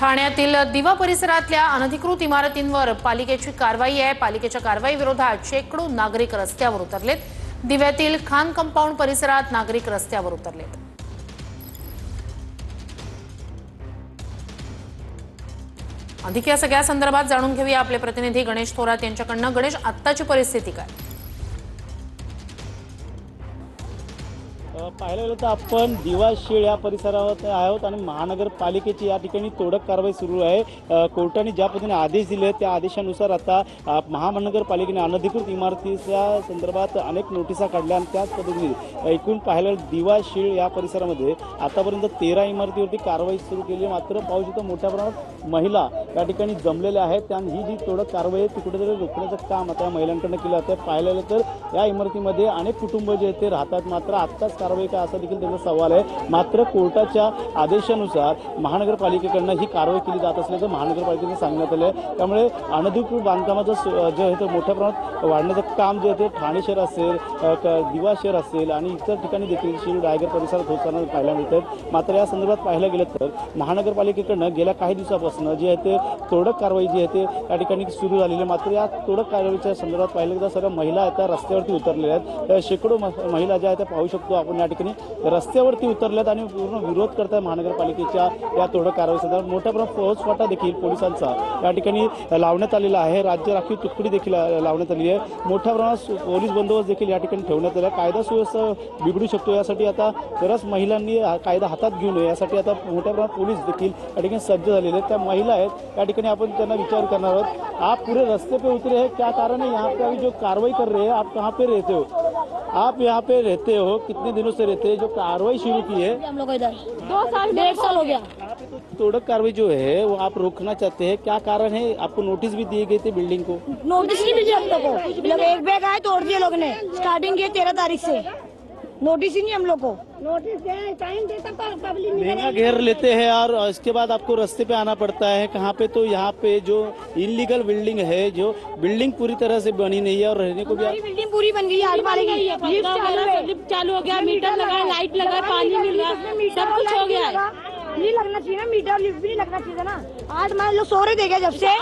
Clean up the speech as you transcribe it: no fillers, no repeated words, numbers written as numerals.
ठाण्यातील दिवा परिसरातल्या अनधिकृत इमारतींवर पालिकेची कारवाई आहे। पालिकेच्या कारवाई विरोधात शेकडो नागरिक रस्त्यावर उतरलेत। दिव्यातील खान कंपाऊंड परिसरात नागरिक रस्त्यावर उतरलेत। अधिक या सगळ्या संदर्भात जाणून घेऊया आपले प्रतिनिधी गणेश थोरात यांच्याकडून। गणेश, आत्ताची परिस्थिती काय? पाहायला गेलं तर आपण दिवा शीळ या परिसरात आहोत आणि महानगरपालिकेची या ठिकाणी तोडक कारवाई सुरू आहे। कोर्टाने ज्या पद्धतीने आदेश दिले त्या आदेशानुसार आता महानगरपालिकेने अनधिकृत इमारतीच्या संदर्भात अनेक नोटिसा काढल्या आणि त्याच पद्धतीने एकूण पाहायला दिवा शीळ या परिसरामध्ये आतापर्यंत 13 इमारतीवरती कारवाई सुरू केली। मात्र पाहू शकतो मोठ्या प्रमाणात महिला या ठिकाणी जमलेल्या आहेत आणि ही जी तोडक कारवाई आहे ती कुठेतरी रोखण्याचं काम आता महिलांकडून केलं जातं। पाहायला गेलं तर या इमारतीमध्ये अनेक कुटुंब जे ते राहतात, मात्र आत्ताच कारवाई का असा देखील त्यांचा सवाल आहे। मात्र कोर्टाच्या आदेशानुसार महानगरपालिकेकडून ही कारवाई केली जात असल्याचं महानगरपालिकेने सांगण्यात आलं आहे। त्यामुळे अनधिकृत बांधकामाचं जे आहे ते मोठ्या प्रमाणात वाढण्याचं काम जे आहे ते ठाणे शहर असेल, दिवा शहर असेल आणि इतर ठिकाणी देखील शिरूर रायगड परिसरात होताना पाहायला मिळतात। मात्र या संदर्भात पाहायला गेलं तर महानगरपालिकेकडून गेल्या काही दिवसापासून जे आहे ते तोडक कारवाई जी आहे ते या ठिकाणी सुरू झालेली आहे। मात्र या तोडक कारवाईच्या संदर्भात पाहिलं गेलं तर सगळ्या महिला आता रस्त्यावरती उतरलेल्या आहेत। शेकडो महिला ज्या आहेत त्या पाहू शकतो आपण या ठिकाणी रस्त्यावरती उतरल्यात आणि पूर्ण विरोध करतात महानगरपालिकेच्या या तोडक कारवाईचा। मोठ्या प्रमाणात फौजफाटा देखील पोलिसांचा या ठिकाणी लावण्यात आलेला आहे। राज्य राखीव तुकडी देखील लावण्यात आली आहे। मोठ्या प्रमाणात पोलीस बंदोबस्त देखील या ठिकाणी ठेवण्यात आला आहे। कायदा सुव्यवस्था बिघडू शकतो यासाठी आता बऱ्याच महिलांनी कायदा हातात घेऊ नये यासाठी आता मोठ्या प्रमाणात पोलीस देखील या ठिकाणी सज्ज झालेले आहेत। त्या महिला आहेत या ठिकाणी आपण त्यांना विचार करणार आहोत, आप पूरे रस्ते पे उतरे हैं, क्या कारण है? यहाँ पे अभी जो कार्रवाई कर रहे हैं आप कहाँ पे रहते हो? आप यहाँ पे रहते हो, कितने दिनों से रहते हैं? जो कार्रवाई शुरू की है हम लोग इधर 2 साल 1.5 साल हो गया। तो तोड़क कार्रवाई जो है वो आप रोकना चाहते हैं, क्या कारण है? आपको नोटिस भी दिए गए थे बिल्डिंग को? नोटिस नहीं दिया हम लोग को। मतलब एक बैग आए तोड़ दिए लोग ने। स्टार्टिंग किए 13 तारीख से, नोटिस ही नहीं हम लोग को। नोटिस दे टाइम देता पर पब्लिक महंगा घेर लेते हैं और इसके बाद आपको रास्ते पे आना पड़ता है। कहाँ पे? तो यहाँ पे जो इनलीगल बिल्डिंग है, जो बिल्डिंग पूरी तरह से बनी नहीं है और रहने को भी बिल्डिंग पूरी बन गई है। 8 माले की लिफ्ट चालू हो गया, मीटर लगा, लाइट लगा, पानी मिल रहा, सब कुछ हो गया है। नहीं लगना चाहिए ना, मीटर लिफ्ट भी नहीं लगना चाहिए ना। 8 माले लोग सो रहे थे क्या जब से?